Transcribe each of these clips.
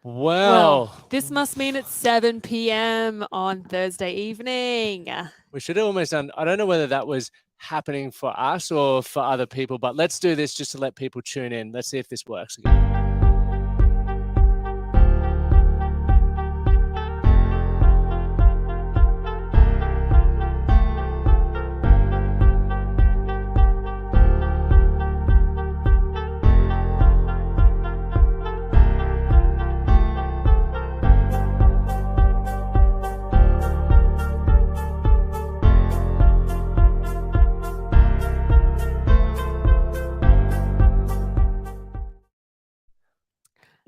Well, This must mean it's 7 p.m. on Thursday evening. we should have almost done. I don't know whether that was happening for us or for other people, but let's do this just to let people tune in. Let's see if this works again.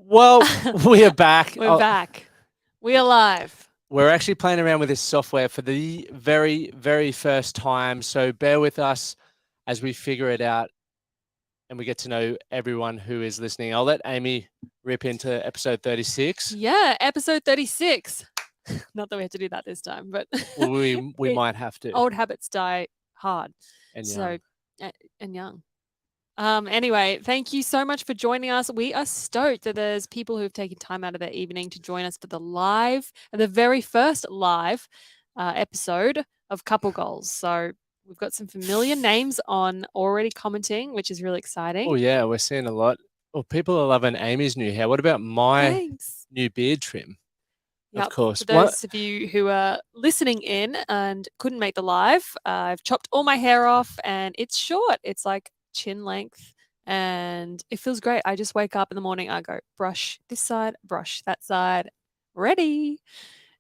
Well, we are back. We're back. We are live. We're actually playing around with this software for the very, very first time. So bear with us as we figure it out and we get to know everyone who is listening. I'll let Amy rip into episode 36. Yeah, episode 36. Not that we had to do that this time, but we might have to. Old habits die hard. And young. And young. Anyway, thank you so much for joining us. We are stoked that there's people who've taken time out of their evening to join us for the very first live episode of Couple Goals. So we've got some familiar names on already commenting, which is really exciting. Oh yeah, we're seeing a lot. Well, people are loving Amy's new hair. What about my new beard trim? Yep. Of course. For those of you who are listening in and couldn't make the live, I've chopped all my hair off and it's short. It's like chin length and it feels great. I just wake up in the morning, I go brush this side, brush that side, ready.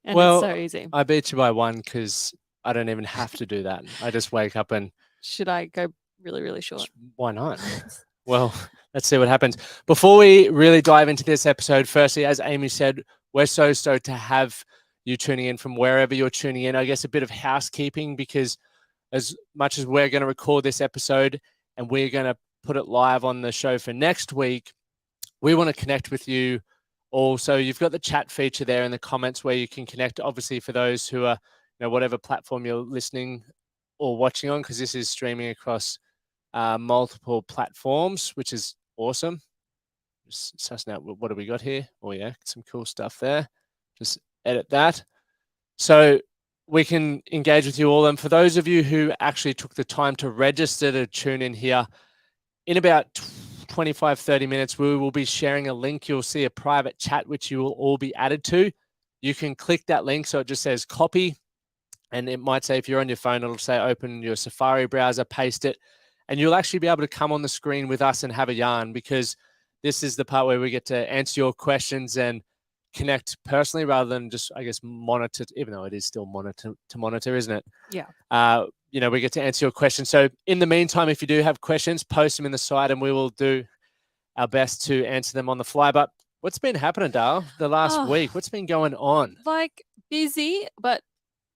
And it's so easy. I beat you by one because I don't even have to do that. I just wake up and... Should I go really, really short? Why not? Well, let's see what happens. Before we really dive into this episode, firstly, as Amy said, we're so stoked to have you tuning in from wherever you're tuning in. I guess a bit of housekeeping, because as much as we're going to record this episode and we're going to put it live on the show for next week, we want to connect with you all. So you've got the chat feature there in the comments where you can connect, obviously, for those who are, whatever platform you're listening or watching on, because this is streaming across multiple platforms, which is awesome. Just sussing out what do we got here. Oh yeah, some cool stuff there. Just edit that. So we can engage with you all. And for those of you who actually took the time to register to tune in here, in about 25, 30 minutes, we will be sharing a link. You'll see a private chat, which you will all be added to. You can click that link. So it just says copy. And it might say, if you're on your phone, it'll say open your Safari browser, paste it. And you'll actually be able to come on the screen with us and have a yarn, because this is the part where we get to answer your questions and connect personally rather than just, I guess, monitor, even though it is still monitor, isn't it? Yeah. We get to answer your questions. So in the meantime, if you do have questions, post them in the site and we will do our best to answer them on the fly. But what's been happening, Dale, the last week? What's been going on? Like busy, but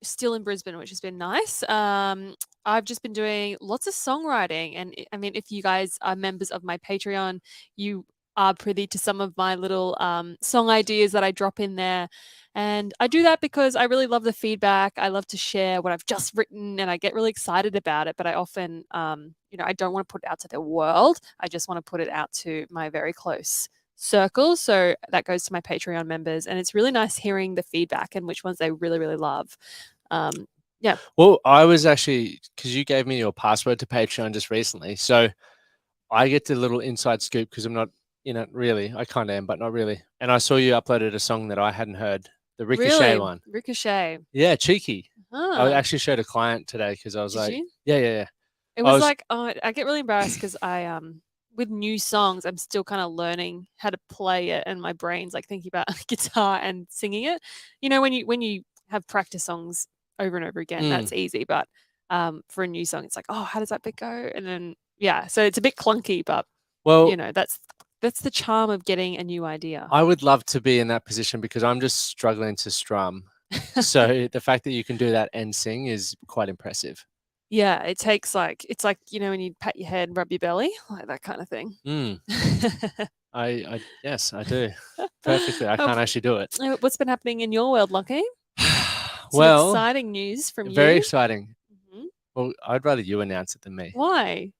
still in Brisbane, which has been nice. I've just been doing lots of songwriting. And I mean, if you guys are members of my Patreon, you are privy to some of my little song ideas that I drop in there. And I do that because I really love the feedback. I love to share what I've just written and I get really excited about it. But I often, I don't want to put it out to the world. I just want to put it out to my very close circle. So that goes to my Patreon members. And it's really nice hearing the feedback and which ones they really, really love. Yeah. Well, I was actually, because you gave me your password to Patreon just recently. So I get the little inside scoop because I'm not in it really. I kind of am, but not really. And I saw you uploaded a song that I hadn't heard, the Ricochet one. Ricochet. Yeah, cheeky. Oh. I actually showed a client today because I was yeah. It was like, I get really embarrassed because I, with new songs, I'm still kind of learning how to play it and my brain's like thinking about guitar and singing it. When you have practice songs over and over again, that's easy. But for a new song, it's like, oh, how does that bit go? And then, yeah, so it's a bit clunky, but, that's the charm of getting a new idea. I would love to be in that position because I'm just struggling to strum. So the fact that you can do that and sing is quite impressive. Yeah, it takes it's like, when you pat your head and rub your belly, like that kind of thing. Yes, I do. Perfectly. I can't actually do it. What's been happening in your world, Lachie? Well, exciting news from you. Very exciting. Mm-hmm. Well, I'd rather you announce it than me. Why?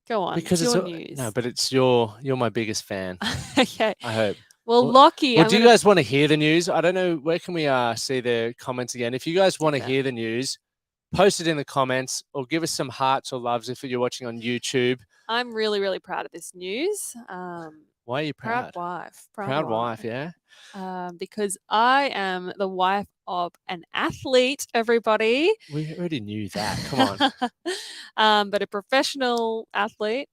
Go on. Because it's your news. No, but you're my biggest fan. Okay. I hope. Well, Well- Lachie, Well, do you guys want to hear the news? I don't know. Where can we see the comments again? If you guys want to Okay. hear the news, post it in the comments or give us some hearts or loves if you're watching on YouTube. I'm really, really proud of this news. Why are you Proud proud? wife. Proud wife, yeah. Because I am the wife of an athlete, everybody. We already knew that. Come on. But a professional athlete,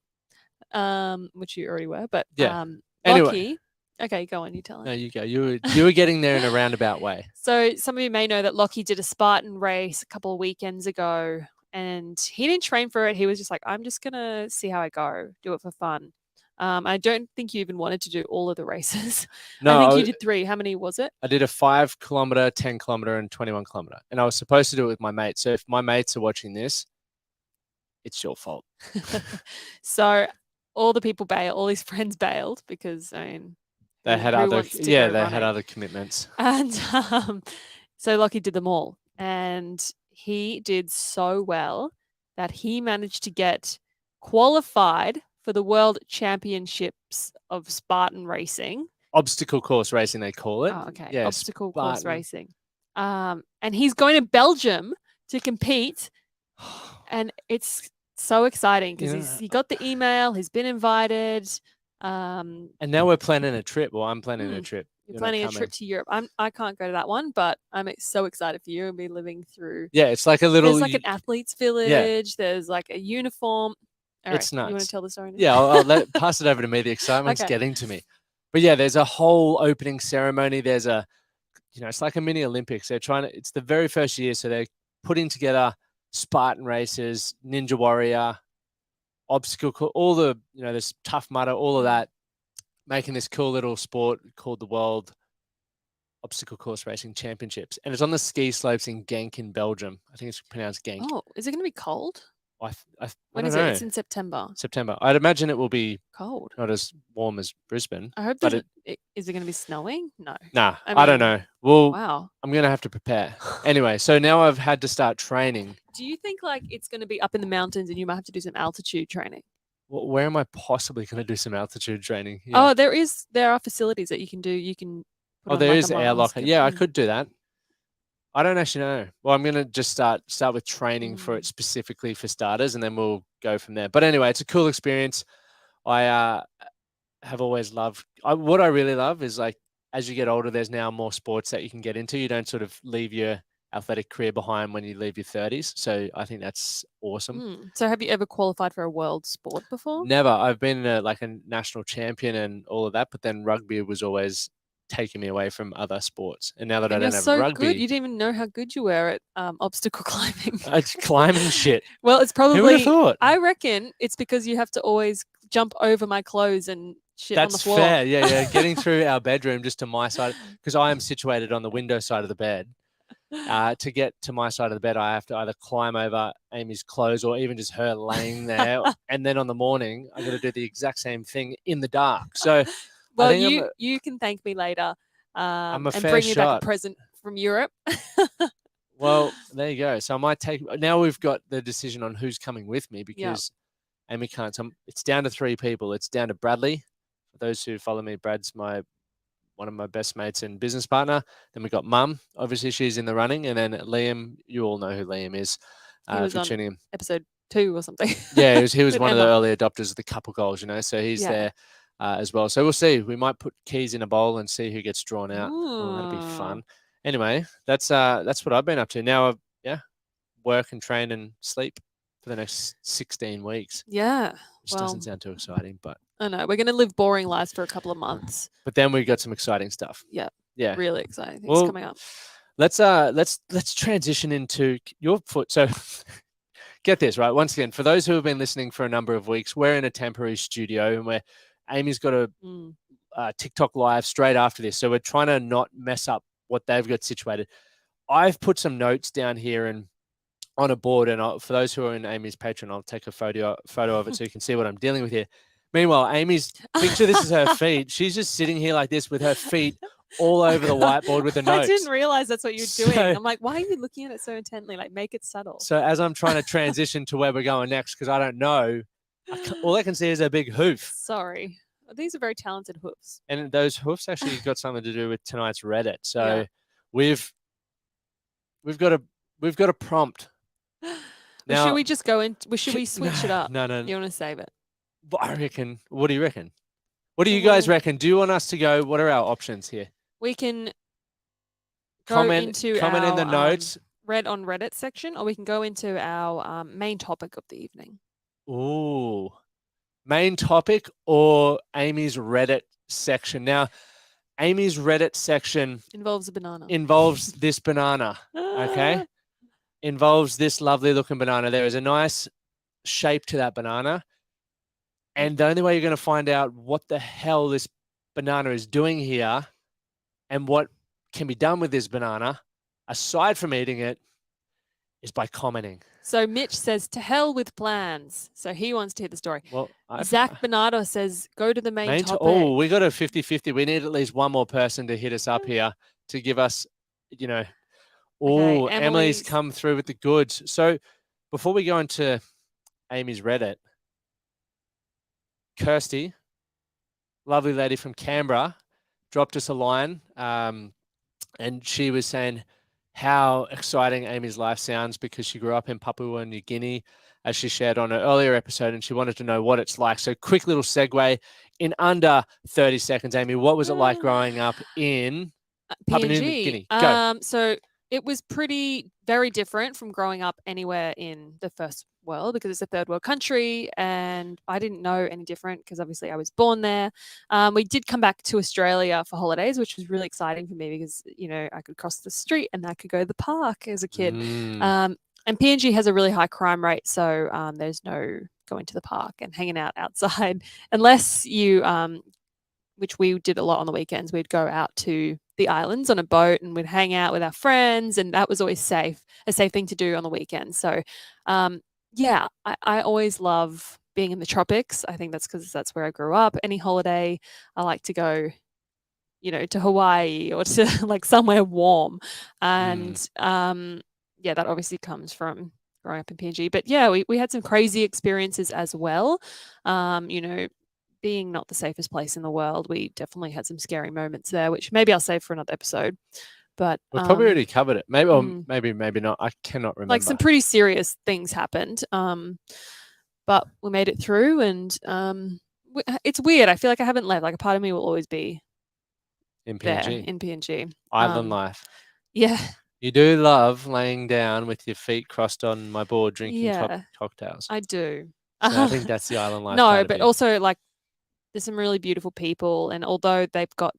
which you already were. But Yeah. Anyway. Lachie. Okay, go on. You tell No, him. you go. You were getting there in a roundabout way. So some of you may know that Lachie did a Spartan race a couple of weekends ago, and he didn't train for it. He was just like, I'm just gonna see how I go, do it for fun. I don't think you even wanted to do all of the races. No, I think you did 3. How many was it? I did a 5 kilometer, 10 kilometer, and 21 kilometer, and I was supposed to do it with my mates. So if my mates are watching this, it's your fault. So all the people bailed, all his friends bailed because I mean They had other, they had other commitments. And so Lachie did them all, and he did so well that he managed to get qualified for the World Championships of Spartan racing. Obstacle course racing, they call it. Oh, okay. Yeah, Obstacle course Spartan. racing. And he's going to Belgium to compete, and it's so exciting because he got the email, he's been invited. And now we're planning a trip. Well, I'm planning a trip. You're planning a trip to Europe. I can't go to that one, but I'm so excited for you. I'll be living through. Yeah, it's like a little. There's like an athlete's village. Yeah. There's like a uniform. All right, it's nuts. You want to tell the story now? Yeah, I'll pass it over to me. The excitement's getting to me. But yeah, there's a whole opening ceremony. There's it's like a mini Olympics. They're trying to. It's the very first year, so they're putting together Spartan races, Ninja Warrior, obstacle, all the this Tough Mudder, all of that, making this cool little sport called the World Obstacle Course Racing Championships, and it's on the ski slopes in Genk in Belgium. I think it's pronounced Genk. Oh, is it going to be cold? When is it? It's in September. September. I'd imagine it will be cold, not as warm as Brisbane. I hope. Is it going to be snowing? No. Nah, I don't know. Well, wow. I'm going to have to prepare. Anyway, so now I've had to start training. Do you think like it's going to be up in the mountains and you might have to do some altitude training? Well, where am I possibly going to do some altitude training? Yeah. Oh, there are facilities that you can do. You can. There is air locker. Yeah, I could do that. I don't actually know. Well, I'm going to just start with training for it specifically for starters, and then we'll go from there. But anyway, it's a cool experience. I have always loved. What I really love is like as you get older, there's now more sports that you can get into. You don't sort of leave your athletic career behind when you leave your 30s. So I think that's awesome. So have you ever qualified for a world sport before? Never. I've been like a national champion and all of that, but then rugby was always taking me away from other sports. And now that I don't have rugby, good. You didn't even know how good you were at obstacle climbing. It's climbing shit. Well, it's probably. Who would have thought? I reckon it's because you have to always jump over my clothes and shit on the floor. That's fair. Yeah. Getting through our bedroom just to my side, because I am situated on the window side of the bed. To get to my side of the bed, I have to either climb over Amy's clothes or even just her laying there. And then on the morning, I'm going to do the exact same thing in the dark. So. Well, you can thank me later and bring me back a present from Europe. Well, there you go. So I might take. Now we've got the decision on who's coming with me because Amy can't. So it's down to 3 people. It's down to Bradley. For those who follow me, Brad's one of my best mates and business partner. Then we've got Mum. Obviously, she's in the running. And then Liam. You all know who Liam is. He was on tuning in. Episode 2 or something. Yeah, he was one of the early adopters of the couple goals. So he's there. As well. So we'll see. We might put keys in a bowl and see who gets drawn out. Oh, that'll be fun. Anyway, that's what I've been up to. Now work and train and sleep for the next 16 weeks. Yeah. Which doesn't sound too exciting, but I know. We're gonna live boring lives for a couple of months. But then we got some exciting stuff. Yeah. Yeah. Really exciting things coming up. Let's transition into your foot. So get this, right? Once again, for those who have been listening for a number of weeks, we're in a temporary studio and Amy's got a TikTok live straight after this. So we're trying to not mess up what they've got situated. I've put some notes down here and on a board. And for those who are in Amy's Patreon, I'll take a photo of it so you can see what I'm dealing with here. Meanwhile, Amy's picture, this is her feet. She's just sitting here like this with her feet all over the whiteboard with the notes. I didn't realize that's what you were doing. I'm like, why are you looking at it so intently? Like, make it subtle. So as I'm trying to transition to where we're going next, because I don't know, all I can see is a big hoof. Sorry. These are very talented hoofs. And those hoofs actually got something to do with tonight's Reddit. So Yeah. we've got a prompt. Well, Now, should we just go in? Should we switch it up? No. You want to save it? I reckon. What do you reckon? What do you Well, guys reckon? Do you want us to go? What are our options here? We can go Comment into comment our in the notes. Read on Reddit section, or we can go into our main topic of the evening. Ooh, main topic or Amy's Reddit section. Now, Amy's Reddit section Involves a banana. involves this banana. Okay, involves this lovely looking banana. There is a nice shape to that banana. And the only way you're going to find out what the hell this banana is doing here and what can be done with this banana, aside from eating it, is by commenting. So Mitch says, to hell with plans. So he wants to hear the story. Well, Zach Bernardo says, go to the main topic. Oh, we got a 50-50. We need at least one more person to hit us up here to give us, oh, Okay, Emily's come through with the goods. So before we go into Amy's Reddit, Kirsty, lovely lady from Canberra, dropped us a line, and she was saying how exciting Amy's life sounds because she grew up in Papua New Guinea, as she shared on an earlier episode, and she wanted to know what it's like. So quick little segue in under 30 seconds, Amy, what was it like growing up in Papua New Guinea? Go. So it was very different from growing up anywhere in the first world because it's a third world country, and I didn't know any different because obviously I was born there. We did come back to Australia for holidays, which was really exciting for me because I could cross the street and I could go to the park as a kid. And PNG has a really high crime rate, so there's no going to the park and hanging out outside unless you, which we did a lot on the weekends. We'd go out to the islands on a boat and we'd hang out with our friends, and that was always a safe thing to do on the weekends. So yeah, I always love being in the tropics. I think that's because that's where I grew up. Any holiday, I like to go, to Hawaii or to like somewhere warm. And yeah, that obviously comes from growing up in PNG. But yeah, we had some crazy experiences as well. Being not the safest place in the world, we definitely had some scary moments there, which maybe I'll save for another episode. But we've probably already covered it. Maybe, or maybe not. I cannot remember. Like some pretty serious things happened. But we made it through, and it's weird. I feel like I haven't left. Like a part of me will always be in PNG. There, in PNG. Island life. Yeah. You do love laying down with your feet crossed on my board drinking cocktails. I do. So I think that's the island life. No, but also like there's some really beautiful people, and although they've got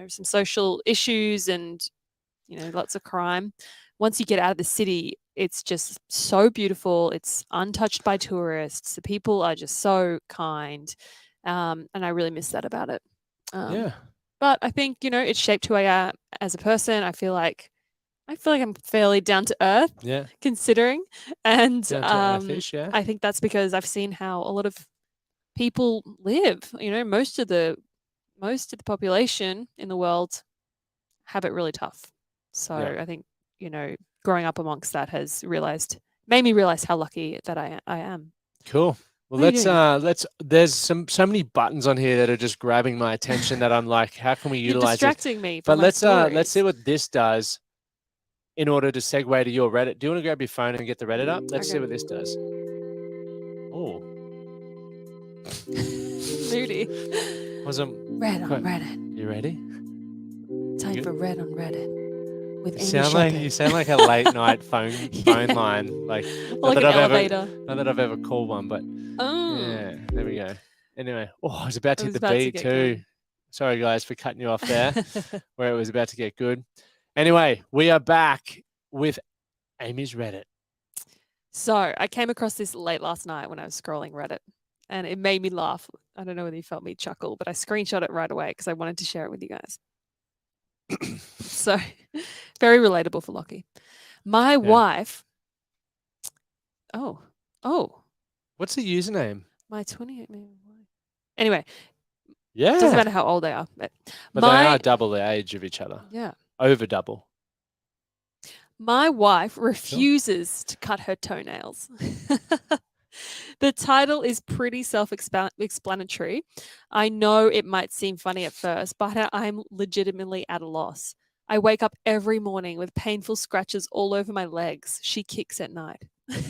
some social issues and lots of crime, once you get out of the city, it's just so beautiful. It's untouched by tourists. The people are just so kind, and I really miss that about it. Yeah. But I think it's shaped who I am as a person. I feel like I'm fairly down to earth. Yeah. Considering, and earth-ish, yeah. I think that's because I've seen how a lot of people live. Most of the population in the world have it really tough. So I think growing up amongst that has made me realize how lucky that I am. Cool. Well, let's. There's so many buttons on here that are just grabbing my attention that I'm like, how can we utilize? You're distracting me. But let's see what this does in order to segue to your Reddit. Do you want to grab your phone and get the Reddit up? Let's see what this does. Oh. Moody. Read on Reddit. You ready? Time for Read on Reddit with Amy Sheppard. You sound like a late night phone line, like an elevator. Not that I've ever called one, but yeah, there we go. Anyway, I was about to hit the beat too. Going. Sorry guys for cutting you off there, where it was about to get good. Anyway, we are back with Amy's Reddit. So I came across this late last night when I was scrolling Reddit, and it made me laugh. I don't know whether you felt me chuckle, but I screenshot it right away because I wanted to share it with you guys. So very relatable for Lachie. My wife. Oh. What's the username? My 28 wife. Anyway. Yeah. Doesn't matter how old they are. But they are double the age of each other. Yeah. Over double. My wife refuses to cut her toenails. The title is pretty self-explanatory. I know it might seem funny at first, but I'm legitimately at a loss. I wake up every morning with painful scratches all over my legs. She kicks at night.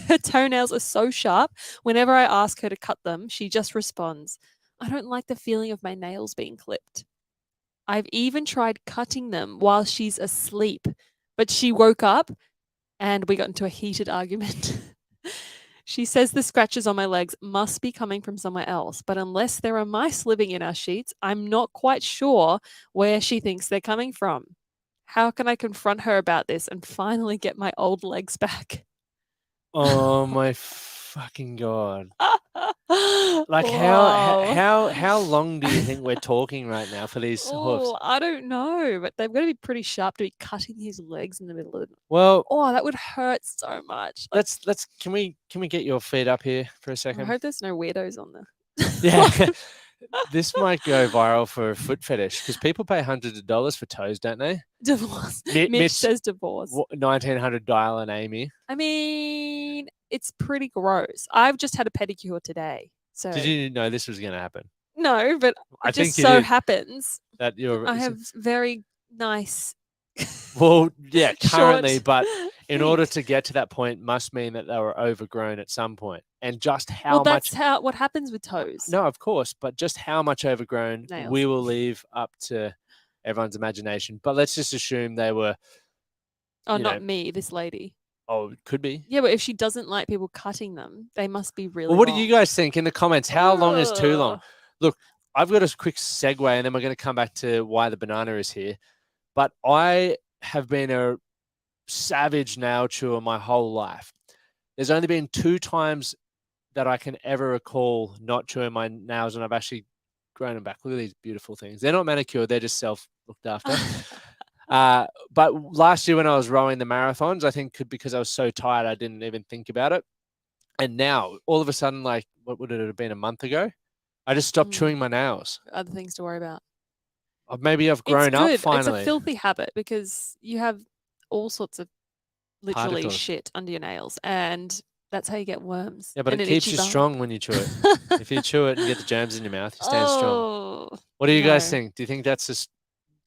Her toenails are so sharp. Whenever I ask her to cut them, she just responds, I don't like the feeling of my nails being clipped. I've even tried cutting them while she's asleep, but she woke up and we got into a heated argument. She says the scratches on my legs must be coming from somewhere else, but unless there are mice living in our sheets, I'm not quite sure where she thinks they're coming from. How can I confront her about this and finally get my old legs back? Oh my fucking God. Like Whoa. how long do you think we're talking right now for these hoofs? Oh, I don't know, but they've got to be pretty sharp to be cutting his legs in the middle of the. Well, Oh, that would hurt so much. Like, let's can we get your feet up here for a I second? hope there's no weirdos on there. Yeah. This might go viral for a foot fetish because people pay hundreds of dollars for toes, don't they? Divorce. Mitch Mitch says divorce. 1900 dial and Amy. I mean, it's pretty gross. I've just had a pedicure today. So Did you know this was going to happen? No, but I it think just you so did. happens That you're. I have very nice. Well, yeah, currently, short but in order feet. to get to that point, must mean that they were overgrown at some point, and just how Well, much. that's what happens with toes. No, of course, but just how much overgrown Nails. we will leave up to everyone's imagination. But let's just assume they were. Oh, you not know, me, this lady. Oh, it could be. Yeah, but if she doesn't like people cutting them, they must be really Well, what long. do you guys think in the comments? How long is too long? Ugh. Look, I've got a quick segue, and then we're going to come back to why the banana is here. But I have been a savage nail chewer my whole life. There's only been 2 times that I can ever recall not chewing my nails, and I've actually grown them back. Look at these beautiful things. They're not manicured; they're just self-looked after. But last year when I was rowing the marathons, I think because I was so tired, I didn't even think about it. And now, all of a sudden, like, what would it have been, a month ago? I just stopped chewing my nails. Other things to worry about. Maybe I've grown up finally. It's a filthy habit because you have all sorts of literally Particles. shit under your nails, and that's how you get worms. Yeah, but and it keeps you strong when you chew it. If you chew it and get the germs in your mouth, you stand strong. What do you guys think? Do you think that's a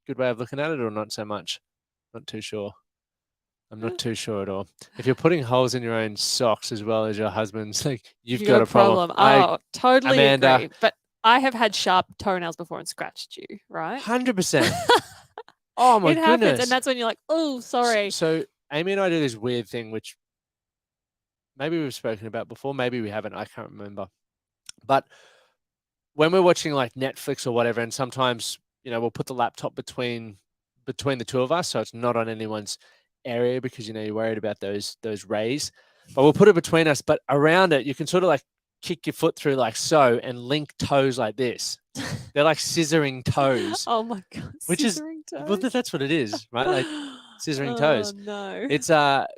good way of looking at it, or not so much? Not too sure. I'm not too sure at all. If you're putting holes in your own socks as well as your husband's, like, you've got a problem. Oh, totally Amanda, agree. But I have had sharp toenails before and scratched you, right? 100%. Oh my it goodness. happens, and that's when you're like, oh, sorry. So Amy and I do this weird thing, which maybe we've spoken about before, maybe we haven't. I can't remember. But when we're watching like Netflix or whatever, and sometimes we'll put the laptop between the 2 of us, so it's not on anyone's area because you're worried about those rays. But we'll put it between us, but around it you can sort of like kick your foot through like so and link toes like this. They're like scissoring toes. Oh my god, scissoring toes. Well, that's what it is, right? Like scissoring toes. No. It's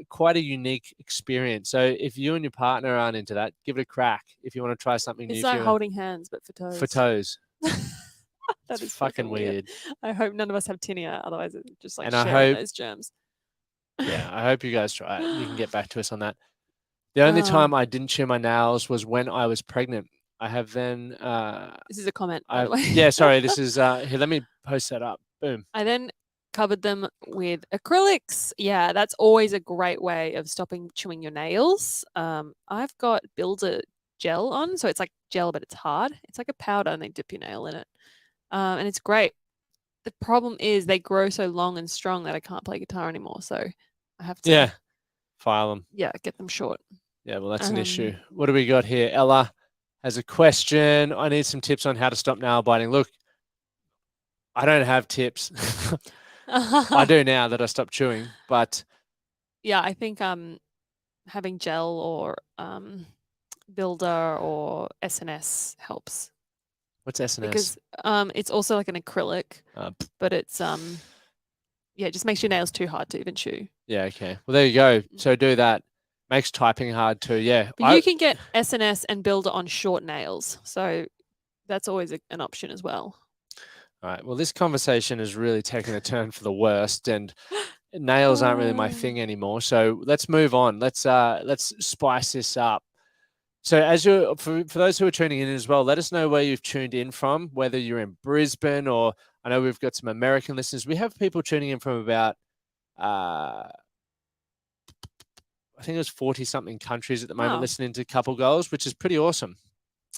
quite a unique experience. So if you and your partner aren't into that, give it a crack. If you want to try something new. It's like holding hands, but for toes. For toes. That is fucking weird. I hope none of us have tinea, otherwise it's just like and sharing those germs. Yeah, I hope you guys try it. You can get back to us on that. The only time I didn't chew my nails was when I was pregnant. I have then. This is a comment, by the way. Yeah, sorry. This is here. Let me post that up. Boom. I then covered them with acrylics. Yeah, that's always a great way of stopping chewing your nails. I've got Builder gel on, so it's like gel, but it's hard. It's like a powder, and they dip your nail in it, and it's great. The problem is they grow so long and strong that I can't play guitar anymore. So I have to file them. Yeah, get them short. Yeah, well, that's an issue. What do we got here? Ella has a question. I need some tips on how to stop nail biting. Look, I don't have tips. I do now that I stopped chewing, but yeah, I think having gel or Builder or SNS helps. What's SNS? Because it's also like an acrylic, but it's yeah, it just makes your nails too hard to even chew. Yeah, okay. Well, there you go. So do that. Makes typing hard too. Yeah. But you can get SNS and Builder on short nails, so that's always an option as well. All right. Well, this conversation has really taken a turn for the worst, and nails aren't really my thing anymore. So let's move on. Let's spice this up. So as you're for those who are tuning in as well, let us know where you've tuned in from, whether you're in Brisbane or I know we've got some American listeners. We have people tuning in from about I think it was 40 something countries at the moment Wow. listening to Couple Goals, which is pretty awesome.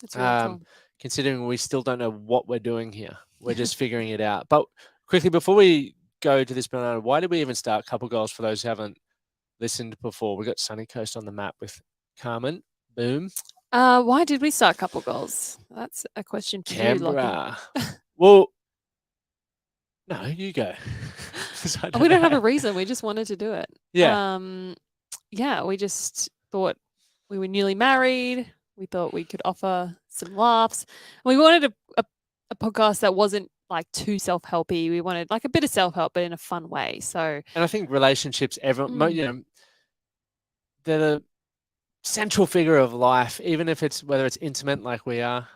That's really cool. Considering we still don't know what we're doing here. We're just figuring it out. But quickly, before we go to this banana, why did we even start Couple Goals for those who haven't listened before? We got Sunny Coast on the map with Carmen. Boom. Why did we start Couple Goals? That's a question for you, Lachlan. Canberra. Well, no, you go. 'Cause I We don't have a know. reason. We just wanted to do it. Yeah. Yeah, we just thought we were newly married. We thought we could offer some laughs. And we wanted a podcast that wasn't like too self-helpy. We wanted like a bit of self-help, but in a fun way. So, And I think relationships, everyone, you know, they're the central figure of life, even if it's whether it's intimate like we are,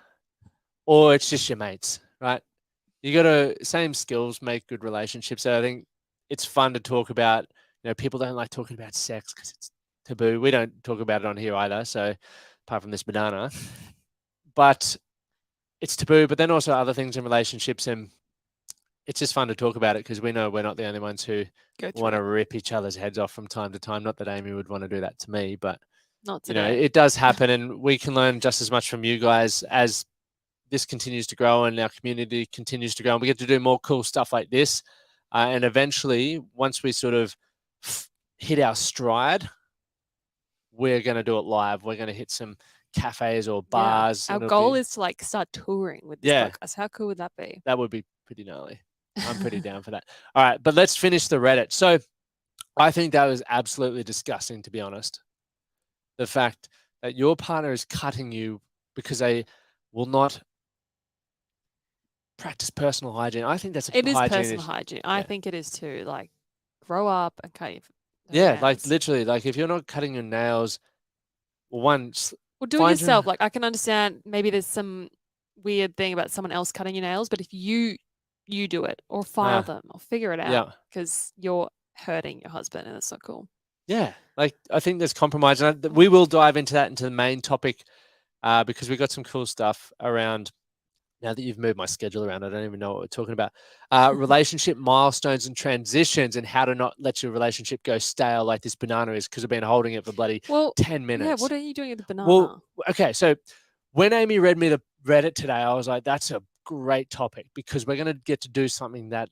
or it's just your mates, right? You got to same skills make good relationships. So I think it's fun to talk about. You know, people don't like talking about sex because it's taboo. We don't talk about it on here either. So apart from this banana, but it's taboo. But then also other things in relationships, and it's just fun to talk about it because we know we're not the only ones who want to rip each other's heads off from time to time. Not that Amy would want to do that to me, but not you know, today. it does happen, and we can learn just as much from you guys as this continues to grow and our community continues to grow. And we get to do more cool stuff like this. And eventually, once we sort of hit our stride, we're going to do it live. We're going to hit some cafes or bars. Our goal is to like start touring with this podcast. How cool would that be? That would be pretty gnarly. I'm pretty down for that. All right, but let's finish the Reddit. So I think that was absolutely disgusting, to be honest. The fact that your partner is cutting you because they will not practice personal hygiene. I think that's it is personal hygiene. I think it is too. Like, grow up and cut your nails. Like literally, like if you're not cutting your nails, well, do it yourself. Like I can understand maybe there's some weird thing about someone else cutting your nails, but if you do it or file them or figure it out because you're hurting your husband and it's not cool. Yeah, like I think there's compromise, and we will dive into that into the main topic because we got some cool stuff around. Now that you've moved my schedule around, I don't even know what we're talking about. Relationship milestones and transitions and how to not let your relationship go stale like this banana is because I've been holding it for bloody 10 minutes. Yeah, what are you doing with the banana? Well, okay, so when Amy read me the Reddit today, I was like, that's a great topic because we're going to get to do something that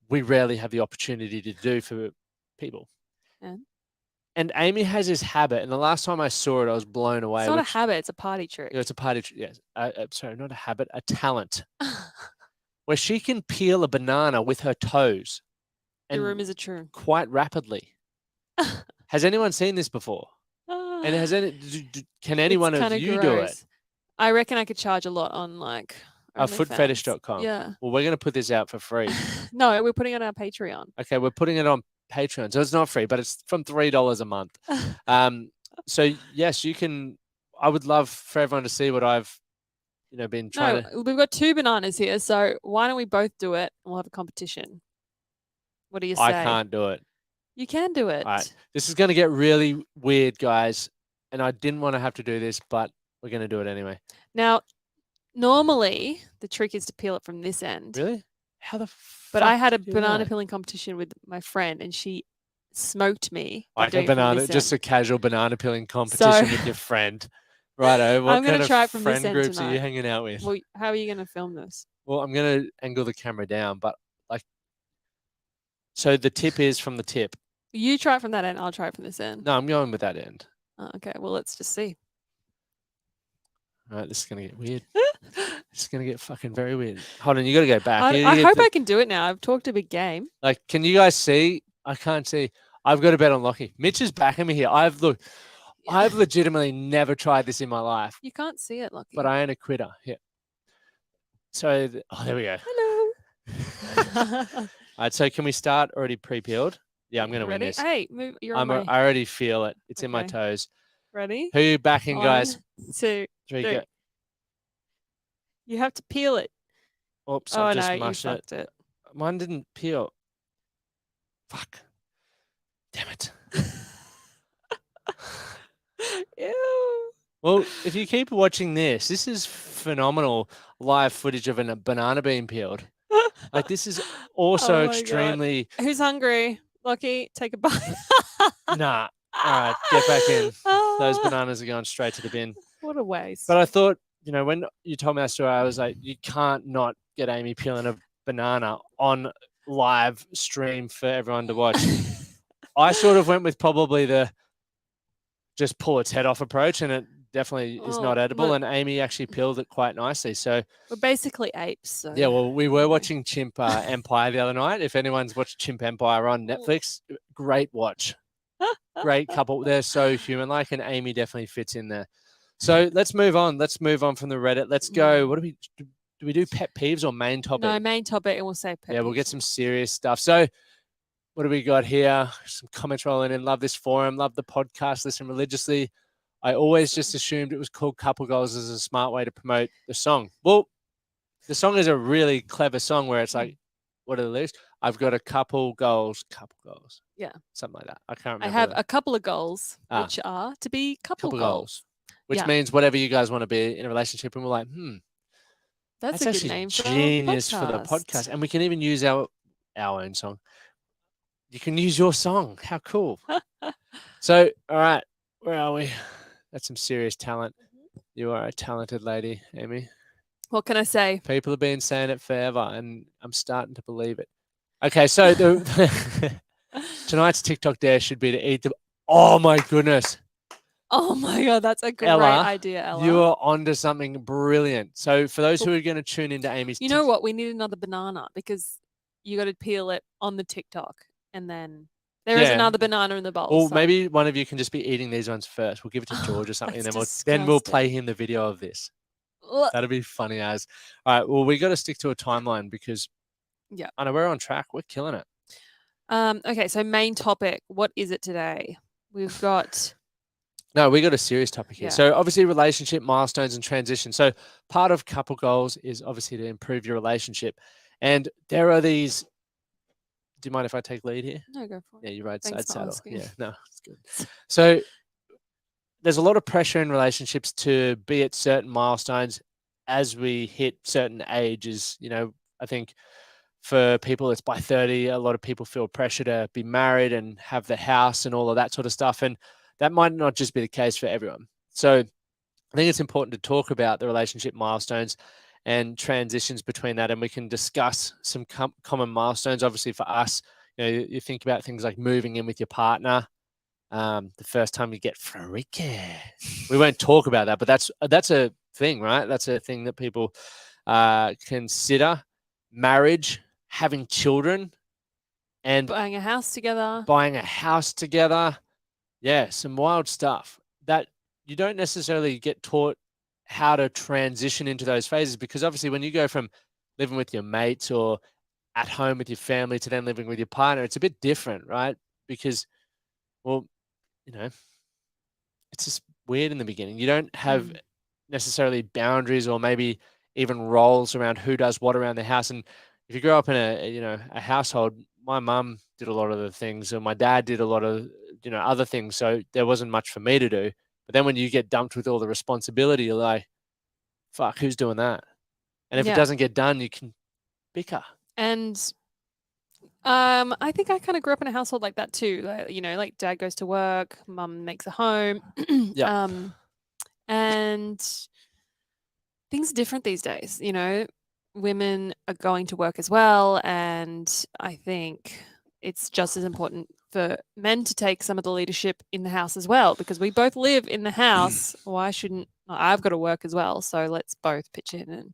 we rarely have the opportunity to do for people. And Amy has this habit, and the last time I saw it, I was blown away. It's not a habit; it's a party trick. It's a party trick. Yes, sorry, not a habit, a talent, where she can peel a banana with her toes. The room is true. Quite rapidly. Has anyone seen this before? And can anyone of you do it? I reckon I could charge a lot on like footfetish.com. Yeah. Well, we're going to put this out for free. No, we're putting it on our Patreon. Okay, we're putting it on Patreon, so it's not free, but it's from $3 a month. So yes, you can. I would love for everyone to see what I've, been trying to. We've got 2 bananas here, so why don't we both do it and we'll have a competition? What do you say? I can't do it. You can do it. All right. This is going to get really weird, guys, and I didn't want to have to do this, but we're going to do it anyway. Now, normally the trick is to peel it from this end. Really? How the But I had a banana peeling competition with my friend, and she smoked me. Like a banana, just a casual banana peeling competition with your friend. Righto. What kind of friend groups are you hanging out with? Well, how are you going to film this? Well, I'm going to angle the camera down, but so the tip is from the tip. You try it from that end. I'll try it from this end. No, I'm going with that end. Oh, okay. Well, let's just see. All right, this is going to get weird. This is going to get fucking very weird. Hold on, you got to go back. I hope I can do it now. I've talked a big game. Like, can you guys see? I can't see. I've got to bet on Lachie. Mitch is backing me here. I've legitimately never tried this in my life. You can't see it, Lachie. But I ain't a quitter. Yeah. So, there we go. Hello. All right, so can we start already pre-peeled? Yeah, I'm going to win this. Hey, move. I already feel it. It's in my toes. Ready? Who are you backing, guys? 1, 2, 3, go. You have to peel it. Oops, I've just you mushed fucked it. Mine didn't peel. Fuck. Damn it. Ew. Well, if you keep watching this is phenomenal live footage of a banana being peeled. Like this is also Oh my God. extremely Who's hungry? Lachie, take a bite. nah. All right, get back in. Those bananas are going straight to the bin. What a waste. But I thought, when you told me that story, I was like, you can't not get Amy peeling a banana on live stream for everyone to watch. I sort of went with probably the just pull its head off approach, and it definitely is not edible. And Amy actually peeled it quite nicely. So we're basically apes. So yeah, well, we were watching Chimp Empire the other night. If anyone's watched Chimp Empire on Netflix, great watch. Great couple. They're so human-like, and Amy definitely fits in there. So let's move on. Let's move on from the Reddit. Let's go. What do we do? Pet peeves or main topic? No, main topic, and we'll say pet Yeah, peeves. we'll get some serious stuff. So what do we got here? Some comments rolling in. Love this forum. Love the podcast. Listen religiously. I always just assumed it was called Couple Goals as a smart way to promote the song. Well, the song is a really clever song where it's like, what are the lyrics? I've got a couple goals. Yeah. Something like that. I can't remember. I have a couple of goals, which are to be couple goals. Which means whatever you guys want to be in a relationship. And we're like, that's a actually good name genius for the podcast. And we can even use our own song. You can use your song. How cool. So, all right, where are we? That's some serious talent. You are a talented lady, Amy. What can I say? People have been saying it forever, and I'm starting to believe it. Okay, so tonight's TikTok dare should be to eat the. Oh my goodness! Oh my God, that's a great idea, Ella. You are onto something brilliant. So for those who are going to tune into Amy's, you know what? We need another banana because you got to peel it on the TikTok, and then there is another banana in the bowl. Well, maybe one of you can just be eating these ones first. We'll give it to George or something, and then we'll play him the video of this. That'll be funny as. All right. Well, we got to stick to a timeline because I know we're on track. We're killing it. Okay. So main topic. What is it today? We've got. No, we got a serious topic here. So obviously relationship milestones and transition. So part of couple goals is obviously to improve your relationship. And there are these. Do you mind if I take lead here? No, go for it. Yeah, you ride side saddle. Asking. Yeah, no, it's good. So there's a lot of pressure in relationships to be at certain milestones as we hit certain ages. I think for people it's by 30. A lot of people feel pressure to be married and have the house and all of that sort of stuff. And that might not just be the case for everyone. So I think it's important to talk about the relationship milestones and transitions between that. And we can discuss some common milestones. Obviously for us, you think about things like moving in with your partner, the first time you get freaky. We won't talk about that, but that's a thing, right? That's a thing that people consider. Marriage, having children, and buying a house together. Yeah, some wild stuff that you don't necessarily get taught how to transition into those phases, because obviously when you go from living with your mates or at home with your family to then living with your partner, it's a bit different, right? Because, well, it's just weird in the beginning. You don't have necessarily boundaries or maybe even roles around who does what around the house. And if you grow up in a household, my mum did a lot of the things and my dad did a lot of, other things. So there wasn't much for me to do. But then when you get dumped with all the responsibility, you're like, fuck, who's doing that? And if it doesn't get done, you can bicker. And I think I kind of grew up in a household like that too. Like dad goes to work, mum makes a home. And things are different these days. Women are going to work as well. And I think it's just as important for men to take some of the leadership in the house as well, because we both live in the house. Why shouldn't I've got to work as well? So let's both pitch in and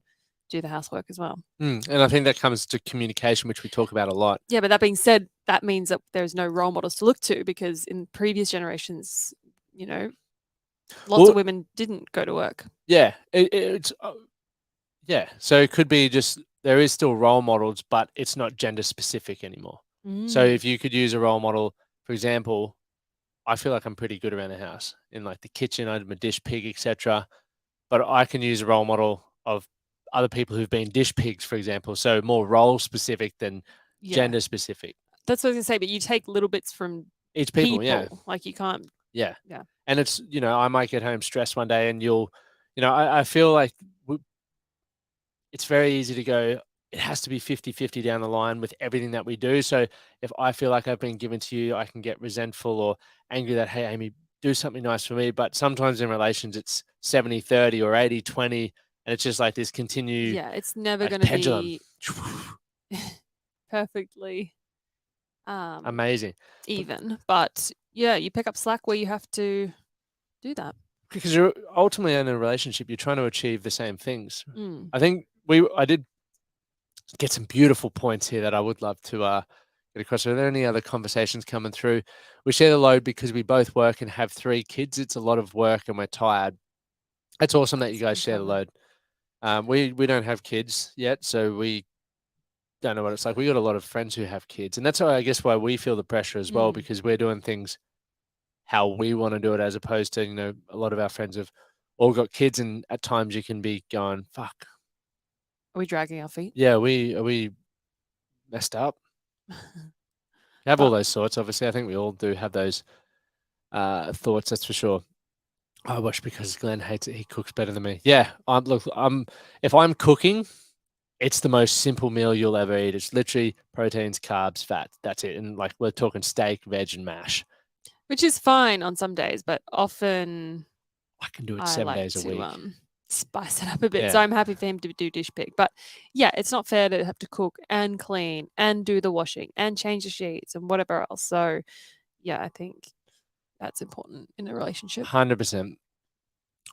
do the housework as well. And I think that comes to communication, which we talk about a lot. Yeah, but that being said, that means that there's no role models to look to, because in previous generations, lots of women didn't go to work. Yeah, so it could be just there is still role models, but it's not gender specific anymore. So if you could use a role model, for example, I feel like I'm pretty good around the house in like the kitchen. I'm a dish pig, etc. But I can use a role model of other people who've been dish pigs, for example. So more role specific than gender specific. That's what I was gonna say. But you take little bits from each people. Yeah, like you can't. Yeah. And it's, I might get home stressed one day and I feel like it's very easy to go, it has to be 50-50 down the line with everything that we do. So if I feel like I've been given to you, I can get resentful or angry that, hey, Amy, do something nice for me. But sometimes in relations, it's 70-30 or 80-20. And it's just like this continue Yeah, it's never like going to pendulum. be perfectly Amazing. even. But yeah, you pick up slack where you have to do that. Because you're ultimately in a relationship, you're trying to achieve the same things. Mm. I think I did get some beautiful points here that I would love to get across. Are there any other conversations coming through? We share the load because we both work and have 3 kids. It's a lot of work and we're tired. It's awesome that you guys share the load. We don't have kids yet, so we don't know what it's like. We got a lot of friends who have kids, and that's why I guess why we feel the pressure as well, because we're doing things how we want to do it, as opposed to a lot of our friends have all got kids, and at times you can be going, "Fuck, Are we dragging our feet? yeah, are we messed up?" Have all those thoughts. Obviously, I think we all do have those thoughts. That's for sure. I wish, because Glenn hates it, he cooks better than me. Yeah, if I'm cooking, it's the most simple meal you'll ever eat. It's literally proteins, carbs, fat. That's it. And like we're talking steak, veg, and mash. Which is fine on some days, but often I can do it I 7 like days a week. to spice it up a bit. Yeah. So I'm happy for him to do dish pick. But yeah, it's not fair to have to cook and clean and do the washing and change the sheets and whatever else. So yeah, I think that's important in a relationship. 100%.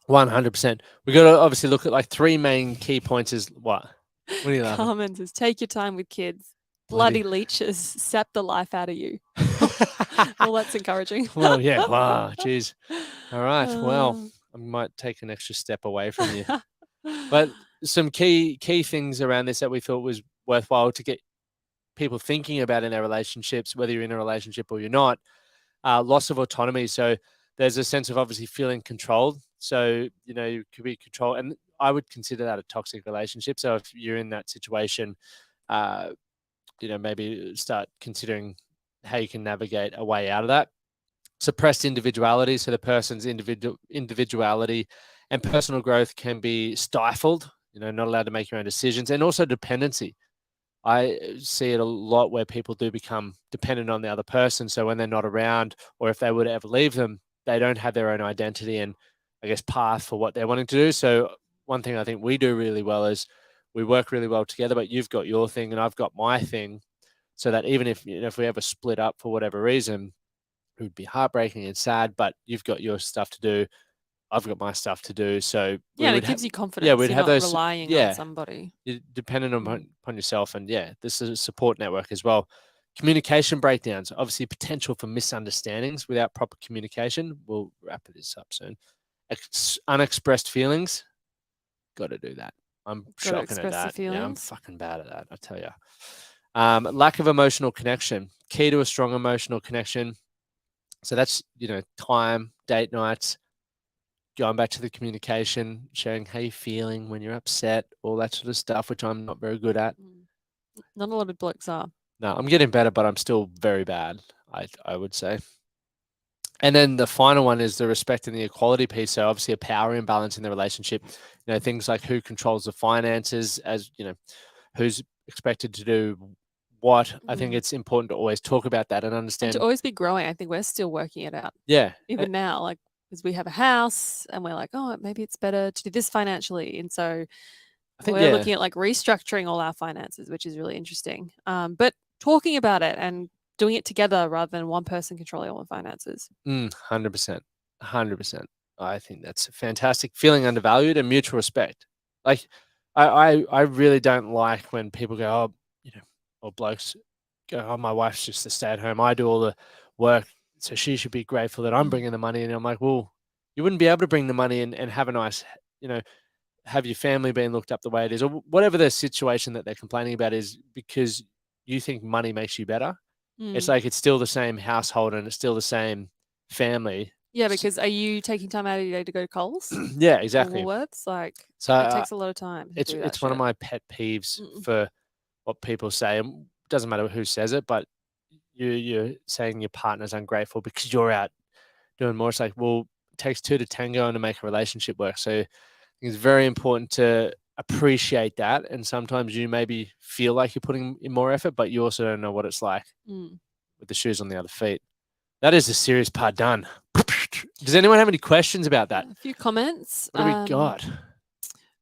100%. We got to obviously look at like 3 main key points. Is what? What are you laughing? Carmen says, take your time with kids. Bloody leeches sap the life out of you. Well, that's encouraging. Well, yeah. Wow. Jeez. All right. Well, I might take an extra step away from you. But some key things around this that we thought was worthwhile to get people thinking about in their relationships, whether you're in a relationship or you're not. Loss of autonomy. So there's a sense of obviously feeling controlled. So, you could be controlled. And I would consider that a toxic relationship. So if you're in that situation, maybe start considering how you can navigate a way out of that. Suppressed individuality. So the person's individuality and personal growth can be stifled, not allowed to make your own decisions. And also dependency. I see it a lot where people do become dependent on the other person. So when they're not around, or if they were to ever leave them, they don't have their own identity and, I guess, path for what they're wanting to do. So one thing I think we do really well is we work really well together, but you've got your thing and I've got my thing, so that even if we ever split up for whatever reason, it would be heartbreaking and sad, but you've got your stuff to do. I've got my stuff to do. So yeah, it gives you confidence. Yeah, we'd You're have not those. relying Yeah, on somebody. you're dependent upon yourself, and yeah, this is a support network as well. Communication breakdowns, obviously potential for misunderstandings without proper communication. We'll wrap this up soon. Unexpressed feelings, got to do that. I'm shocking at that. Yeah, I'm fucking bad at that, I tell you. Lack of emotional connection, key to a strong emotional connection. So that's, time, date nights, going back to the communication, sharing how you're feeling when you're upset, all that sort of stuff, which I'm not very good at. Not a lot of blokes are. No, I'm getting better, but I'm still very bad, I would say. And then the final one is the respect and the equality piece. So obviously a power imbalance in the relationship, things like who controls the finances, as who's expected to do what. I think it's important to always talk about that and understand. And to always be growing. I think we're still working it out. Yeah. Even now, like, because we have a house and we're like, oh, maybe it's better to do this financially. And so I think we're looking at like restructuring all our finances, which is really interesting. But talking about it and doing it together rather than one person controlling all the finances. 100%. 100%. I think that's fantastic. Feeling undervalued and mutual respect. Like, I really don't like when people go, oh, or blokes go, oh, my wife's just a stay at home. I do all the work, so she should be grateful that I'm bringing the money. And I'm like, well, you wouldn't be able to bring the money and have a nice, have your family being looked up the way it is, or whatever the situation that they're complaining about is, because you think money makes you better. It's like it's still the same household and it's still the same family. Yeah, because are you taking time out of your day to go to Coles? Yeah, exactly. Woolworths, like, so it takes a lot of time. It's one of my pet peeves for what people say. It doesn't matter who says it, but you're saying your partner's ungrateful because you're out doing more. It's like, well, takes two to tango and to make a relationship work. So I think it's very important to appreciate that. And sometimes you maybe feel like you're putting in more effort, but you also don't know what it's like with the shoes on the other feet. That is the serious part done. Does anyone have any questions about that? A few comments. What do we got?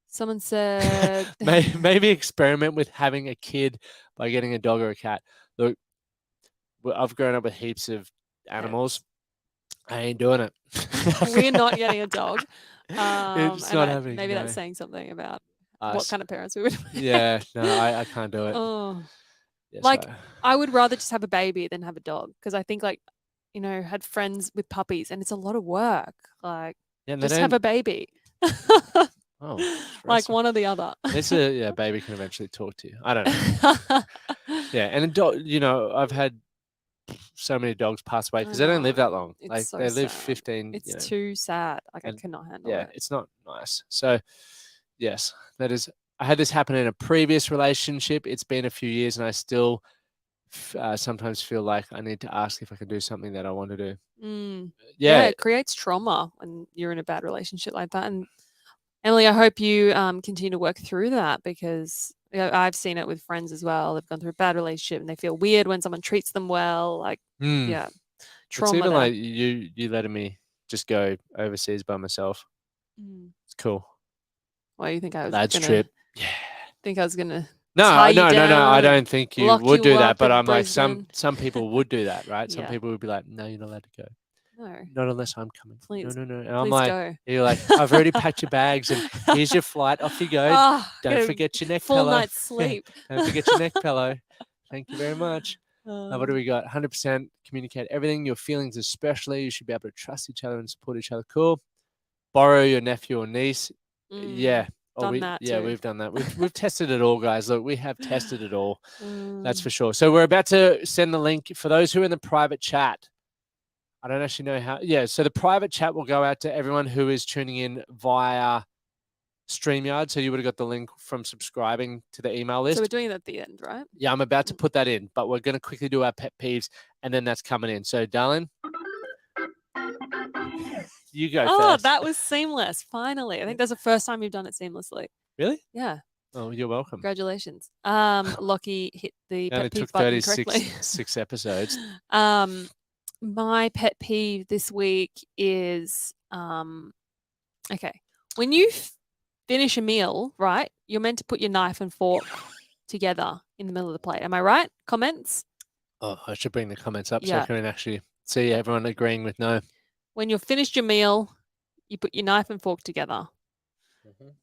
Someone said maybe experiment with having a kid by getting a dog or a cat. Look, I've grown up with heaps of animals. I ain't doing it. We're not getting a dog. It's not happening. Maybe no. that's saying something about Us. what kind of parents we would be. Yeah, no, I can't do it. Oh, yeah, like so. I would rather just have a baby than have a dog because I think like, you know, had friends with puppies and it's a lot of work. Like just have a baby. Oh, like one or the other. Baby can eventually talk to you. I don't know. Yeah, and a dog, you know, I've had so many dogs pass away because they don't live that long. It's like so they live sad. 15. It's too sad. Like I cannot handle it. It's not nice. So yes, that is. I had this happen in a previous relationship. It's been a few years, and I still sometimes feel like I need to ask if I can do something that I want to do. Yeah, it creates trauma when you're in a bad relationship like that. And Emily, I hope you continue to work through that because I've seen it with friends as well. They've gone through a bad relationship and they feel weird when someone treats them well. Like, yeah, trauma. It's even like you letting me just go overseas by myself. It's cool. Well, you think I was lads trip? Yeah. Think I was gonna? No. I don't think you would do that. But I'm Brisbane. like some people would do that, right? Some Yeah. people would be like, no, you're not allowed to go. No. Not unless I'm coming. Please. No. And please I'm like, go. you're like, I've already packed your bags and here's your flight. Off you go. Don't forget your neck full pillow. night's sleep. Don't forget your neck pillow. Thank you very much. What do we got? 100% communicate everything, your feelings especially. You should be able to trust each other and support each other. Cool. Borrow your nephew or niece. Yeah. Done that too. We've done that. We've tested it all, guys. Look, we have tested it all. That's for sure. So we're about to send the link for those who are in the private chat. I don't actually know how. Yeah, so the private chat will go out to everyone who is tuning in via StreamYard. So you would have got the link from subscribing to the email list. So we're doing that at the end, right? Yeah, I'm about to put that in, but we're going to quickly do our pet peeves, and then that's coming in. So, darling, you go first. Oh, that was seamless. Finally. I think that's the first time you've done it seamlessly. Really? Yeah. Oh, you're welcome. Congratulations. Lachie hit the pet peeve button correctly. 36 episodes. My pet peeve this week is okay. When you finish a meal, right? You're meant to put your knife and fork together in the middle of the plate. Am I right? Comments? Oh, I should bring the comments up so I can actually see everyone agreeing with no. When you've finished your meal, you put your knife and fork together.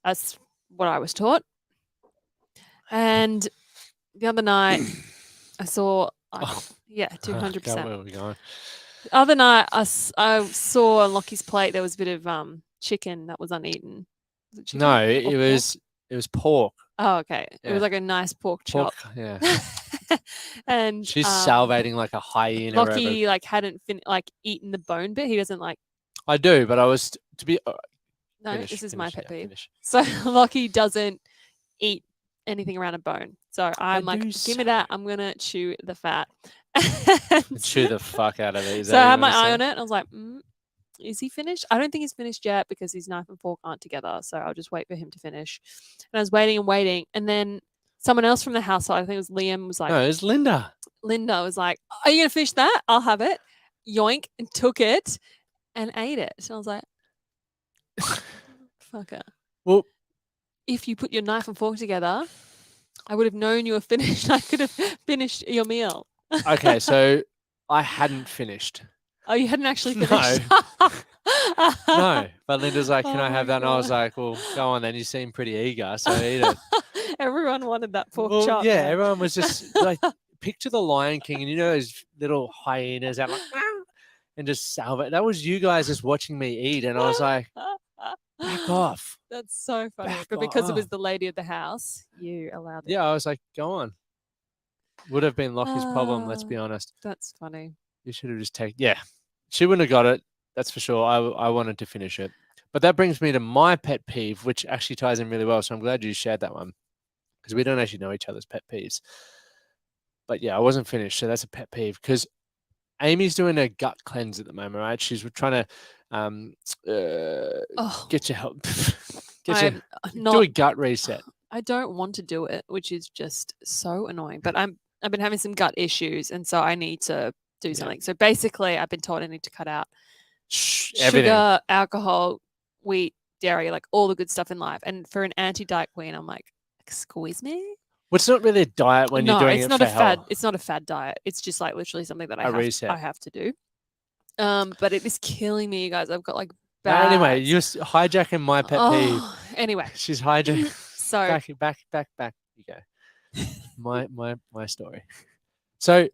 That's what I was taught. And the other night, I saw, 200%. Where are we going? The other night, I saw on Lockie's plate there was a bit of chicken that was uneaten. Was it chicken? No, it was pork. Oh, okay. Yeah. It was like a nice pork chop. Yeah. And she's salivating like a hyena. Lachie hadn't eaten the bone bit. He doesn't like. I do, but I was to be. No, this is my pet peeve. So Lachie doesn't eat anything around a bone. So I'm like, give me that. I'm gonna chew the fat. Chew the fuck out of it. So I had my eye on it, and I was like, is he finished? I don't think he's finished yet because his knife and fork aren't together. So I'll just wait for him to finish. And I was waiting and waiting, and then someone else from the household, I think it was Liam, was like, no, it was Linda. Linda was like, are you gonna finish that? I'll have it. Yoink, and took it and ate it. So I was like, fucker. Well, if you put your knife and fork together, I would have known you were finished. I could have finished your meal. Okay, so I hadn't finished. Oh, you hadn't actually finished? No. But Linda's like, can I have that? And I was like, well, go on then. You seem pretty eager, so eat it. Everyone wanted that pork chop. Yeah, everyone was just like, picture the Lion King and you know those little hyenas out like, and just salivate. That was you guys just watching me eat. And I was like, back off. That's so funny. But because it was the lady of the house, you allowed it. Yeah, I was like, go on. Would have been Lockie's problem, let's be honest. That's funny. You should have just taken. Yeah, she wouldn't have got it. That's for sure. I wanted to finish it. But that brings me to my pet peeve, which actually ties in really well. So I'm glad you shared that one because we don't actually know each other's pet peeves. But yeah, I wasn't finished. So that's a pet peeve because Amy's doing a gut cleanse at the moment, right? She's trying to Um, Oh, get your help. I'm do not. a gut reset. I don't want to do it, which is just so annoying. But I've been having some gut issues, and so I need to do Yeah. something. So basically, I've been told I need to cut out Everything. sugar, alcohol, wheat, dairy, like all the good stuff in life. And for an anti-diet queen, I'm like, excuse me? Well, it's not really a diet when you're doing it's it not for a fad. health. It's not a fad diet. It's just like literally something that A reset. I have to do. But it is killing me, you guys. I've got like Anyway, bad. you're hijacking my pet peeve. Oh, anyway. She's hijacking. So back. You go. My story. So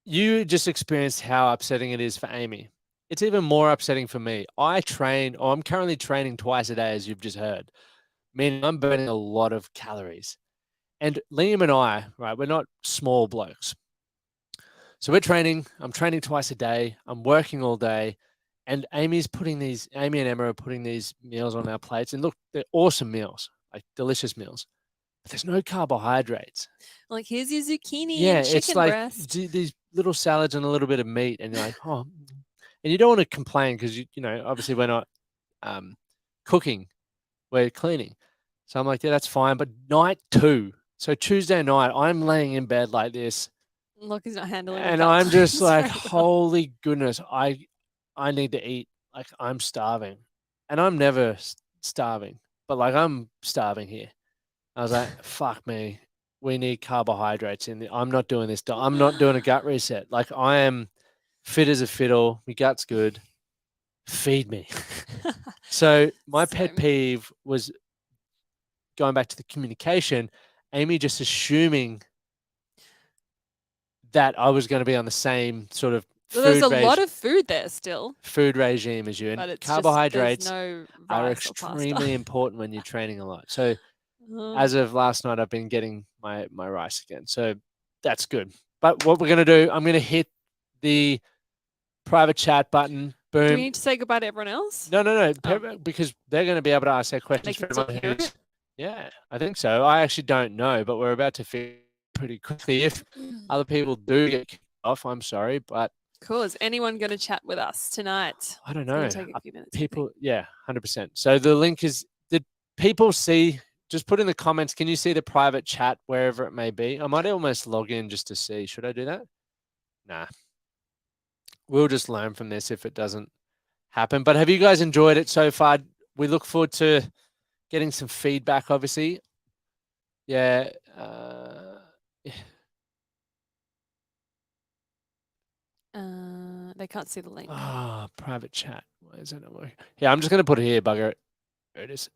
you just experienced how upsetting it is for Amy. It's even more upsetting for me. I'm currently training twice a day, as you've just heard, meaning I'm burning a lot of calories. And Liam and I, right, we're not small blokes. So I'm training twice a day. I'm working all day. And Amy and Emma are putting these meals on our plates. And look, they're awesome meals, like delicious meals. But there's no carbohydrates. like, here's your zucchini Yeah, and it's chicken like breast. these little salads and a little bit of meat. And you're like, oh, and you don't want to complain because, obviously we're not cooking, we're cleaning. So I'm like, yeah, that's fine. But night 2, so Tuesday night, I'm laying in bed like this. Look, he's not handling the And gut I'm just bugs like, very well. holy goodness, I need to eat. Like, I'm starving. And I'm never starving, but like I'm starving here. I was like, fuck me. We need carbohydrates in there. I'm not doing this. I'm not doing a gut reset. Like, I am fit as a fiddle. My gut's good. Feed me. So my pet peeve was going back to the communication, Amy just assuming that I was going to be on the same sort of Well, there's a lot of food there still. Food regime as you. But And it's carbohydrates just, no are rice or extremely pasta. important when you're training a lot. So Oh. as of last night, I've been getting my rice again. So that's good. But what we're going to do, I'm going to hit the private chat button. Boom. Do we need to say goodbye to everyone else? No. Because they're going to be able to ask their questions They for can everyone hear who's. it? Yeah, I think so. I actually don't know, but we're about to figure pretty quickly. If other people do get kicked off, I'm sorry, but Cool. Is anyone going to chat with us tonight? I don't It's know. going to take a few minutes. I think. People, yeah, 100%. So the link is, did people see, just put in the comments, can you see the private chat wherever it may be? I might almost log in just to see. Should I do that? Nah. We'll just learn from this if it doesn't happen. But have you guys enjoyed it so far? We look forward to getting some feedback, obviously. Yeah. They can't see the link. Private chat. Why is it not working? Yeah, I'm just going to put it here, bugger it. There it is.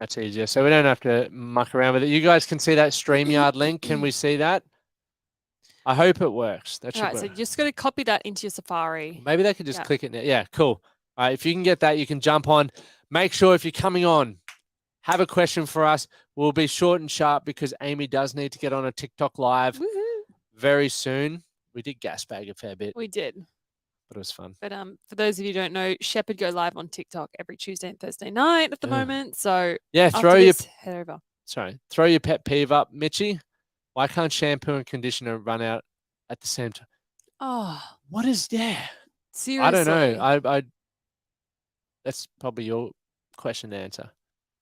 That's easier. So we don't have to muck around with it. You guys can see that StreamYard link. Can we see that? I hope it works. That should All right, work. so you just got to copy that into your Safari. Maybe they could just click it now. Yeah, cool. All right, if you can get that, you can jump on. Make sure if you're coming on, have a question for us. We'll be short and sharp because Amy does need to get on a TikTok live very soon. We did gas bag a fair bit. We did. But it was fun. But for those of you who don't know, Sheppard go live on TikTok every Tuesday and Thursday night at the moment. So yeah, head over. Throw your pet peeve up, Mitchie. Why can't shampoo and conditioner run out at the same time? Oh, what is there? Seriously, I don't know. I that's probably your question to answer.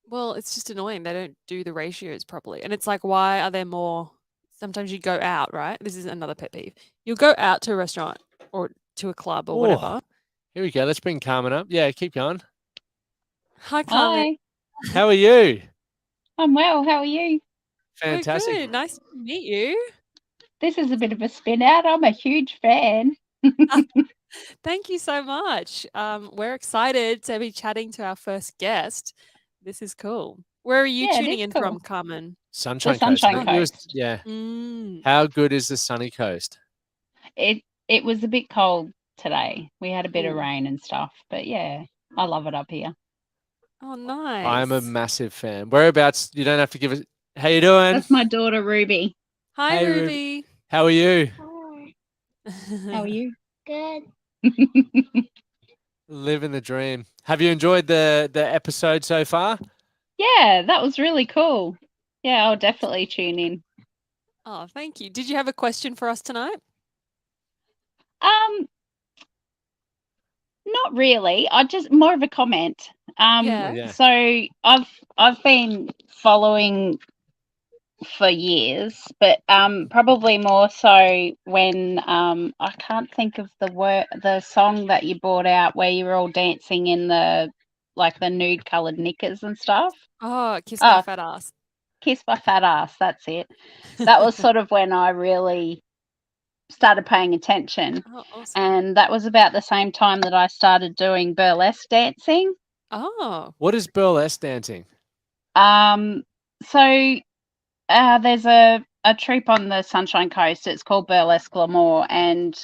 Well, it's just annoying. They don't do the ratios properly, and it's like, why are there more? Sometimes you go out, right? This is another pet peeve. You'll go out to a restaurant or to a club or whatever. Here we go. Let's bring Carmen up. Yeah, keep going. Hi, Carmen. Hi. How are you? I'm well. How are you? Fantastic. Good. Nice to meet you. This is a bit of a spin out. I'm a huge fan. Thank you so much. We're excited to be chatting to our first guest. This is cool. Where are you tuning in from, Carmen? Sunshine Sunshine Coast. Coast. Yeah. How good is the sunny coast? It was a bit cold today. We had a bit of rain and stuff, but yeah, I love it up here. Oh, nice. I'm a massive fan. Whereabouts? You don't have to give it. How you doing? That's my daughter, Ruby. Hi, hey, Ruby. How are you? Hi. How are you? Good. Living the dream. Have you enjoyed the episode so far? Yeah, that was really cool. Yeah, I'll definitely tune in. Oh, thank you. Did you have a question for us tonight? Not really. I just more of a comment. Yeah. Yeah. So I've been following for years, but probably more so when I can't think of the song that you brought out where you were all dancing in the nude coloured knickers and stuff. Oh, kiss my Oh, fat ass. Kiss My Fat Ass, that's it. That was sort of when I really started paying attention. Oh, awesome. And that was about the same time that I started doing burlesque dancing. Oh, What is burlesque dancing? So there's a troupe on the Sunshine Coast. It's called Burlesque Glamour, and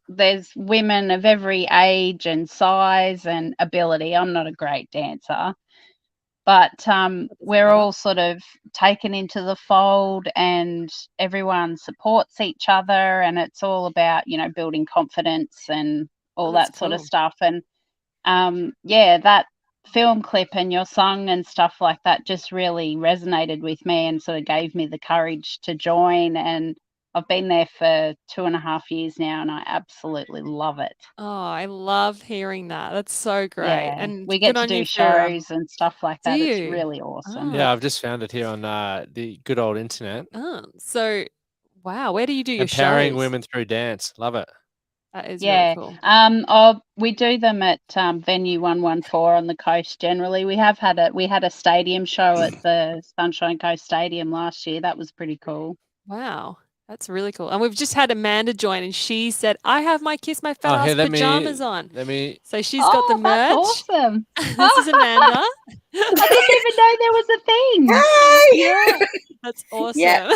there's women of every age and size and ability. I'm not a great dancer, but we're matter. all sort of taken into the fold, and everyone supports each other, and it's all about building confidence and all that's that sort of cool. stuff. And that film clip and your song and stuff like that just really resonated with me and sort of gave me the courage to join. And I've been there for 2.5 years now, and I absolutely love it. Oh, I love hearing that. That's so great. Yeah, And we good get to on you do for shows and stuff like do that. It's you? really awesome. Oh. Yeah, I've just found it here on the good old internet. Oh, so wow, where do you do your Empowering shows? women through dance. Love it. That is Yeah. really cool. We do them at venue 114 on the coast generally. We had a stadium show at the Sunshine Coast Stadium last year. That was pretty cool. Wow, that's really cool. And we've just had Amanda join, and she said, "I have my Kiss My Fat Oh, here, Ass pajamas on." let me. So she's got the Oh, that's merch. awesome. This is Amanda. I didn't even know there was a thing. Yeah, that's awesome. Yeah.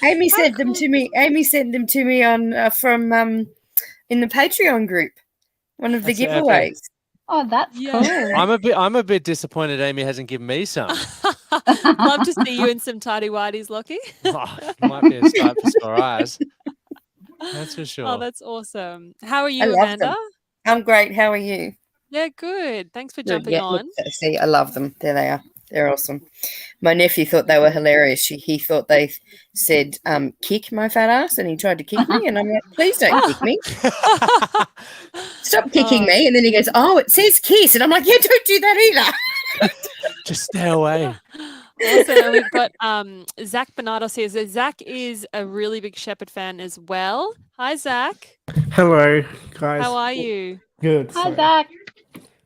Amy How sent them cool to me. Amy sent them to me on from in the Patreon group. One of the That's epic. giveaways. Oh, that's Yeah. cool. I'm a bit disappointed Amy hasn't given me some. Love to see you in some tidy whities, Lachie. Oh, might be a sight for sore eyes. That's for sure. Oh, that's awesome. How are you, I love Amanda? them. I'm great. How are you? Yeah, good. Thanks for Good. jumping Yeah, on. look, see, I love them. There they are. They're awesome. My nephew thought they were hilarious. He thought they said, kick my fat ass, and he tried to kick me. And I'm like, please don't kick me. Stop kicking me. And then he goes, oh, it says kiss. And I'm like, yeah, don't do that either. Just stay away. Awesome. And we've got Zach Bernardos here. So Zach is a really big Sheppard fan as well. Hi, Zach. Hello, guys. How are you? Good. Hi, sorry. Zach.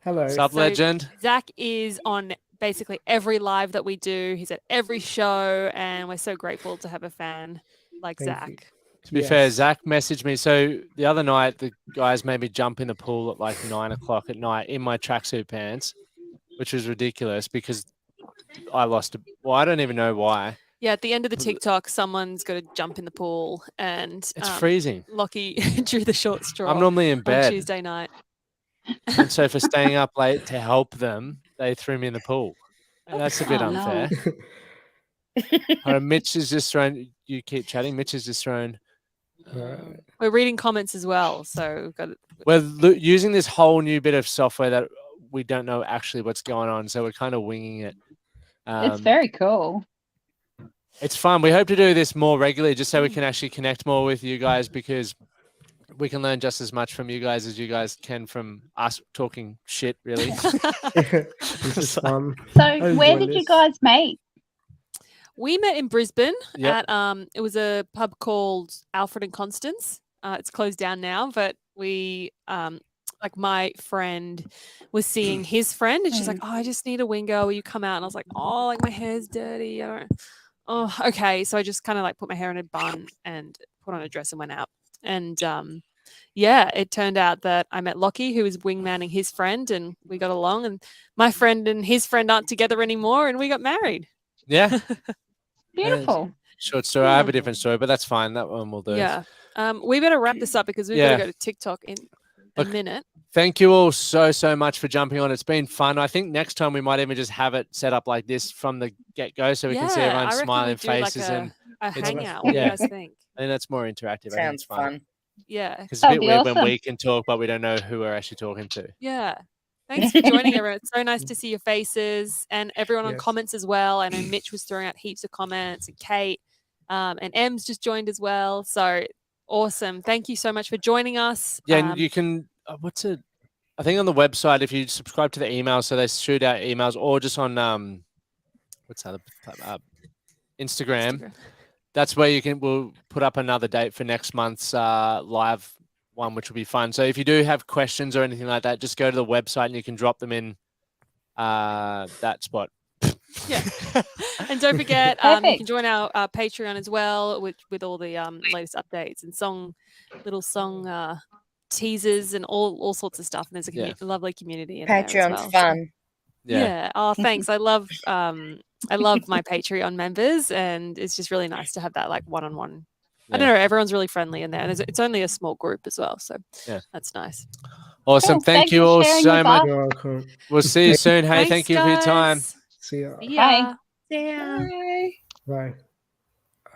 Hello. Sub So- legend. Zach is on basically every live that we do. He's at every show, and we're so grateful to have a fan like Thank Zach. you. To be fair, Yes. Zach messaged me. So the other night, the guys made me jump in the pool at like 9 o'clock at night in my tracksuit pants, which was ridiculous because I lost. Well, I don't even know why. Yeah, at the end of the TikTok, someone's got to jump in the pool, and It's freezing. Lachie drew the short straw I'm normally in on bed, Tuesday night. and so for staying up late to help them, they threw me in the pool. And that's a bit Oh, no. unfair. Mitch has just thrown. You keep chatting. Mitch has just thrown. Right. We're reading comments as well, so we've got We're using this whole new bit of software that we don't know actually what's going on, so we're kind of winging it. It's very cool. It's fun. We hope to do this more regularly, just so we can actually connect more with you guys, because we can learn just as much from you guys as you guys can from us talking shit. Really. This is fun. So, enjoy where did you this. guys meet? We met in Brisbane Yep. at it was a pub called Alfred and Constance. It's closed down now, but we like my friend was seeing his friend, and she's like, "Oh, I just need a wingo. Will you come out?" And I was like, "Oh, like my hair's dirty. I don't." Oh, okay. So I just kind of like put my hair in a bun and put on a dress and went out. And yeah, it turned out that I met Lachie, who was wingmanning his friend, and we got along. And my friend and his friend aren't together anymore, and we got married. Yeah. Beautiful. Short story. I have a different story, but that's fine. That one will do. Yeah. We better wrap this up because we've got Yeah. to go to TikTok in a Look, minute. Thank you all so much for jumping on. It's been fun. I think next time we might even just have it set up like this from the get-go, so we can see Yeah, everyone's I reckon smiling we'd do like faces, and a it's- hangout. What do yeah. you guys think? I think that's more interactive. I think Sounds it's fun. fun. Yeah. Because it's a That'd bit be weird when awesome. we can talk, but we don't know who we're actually talking to. Yeah. Thanks for joining, everyone. It's so nice to see your faces and everyone on Yes. comments as well. I know Mitch was throwing out heaps of comments, and Kate, and Em's just joined as well. So awesome. Thank you so much for joining us. Yeah, and you can what's it? I think on the website, if you subscribe to the email, so they shoot out emails, or just on what's that? Instagram. That's where we'll put up another date for next month's live one, which will be fun. So if you do have questions or anything like that, just go to the website and you can drop them in that spot. Yeah. And don't forget, you can join our Patreon as well with all the latest updates and little song teasers and all sorts of stuff. And there's a lovely community in there as Patreon's well. fun. Yeah. Oh, thanks. I love my Patreon members, and it's just really nice to have that like one-on-one. I don't know. Everyone's really friendly in there, and it's only a small group as well, so that's nice. Awesome. Cool. Thank you all so much. You're welcome. We'll see you soon. Hey, Thanks, thank you for your time. guys. See ya. See ya. Bye. Bye. Bye.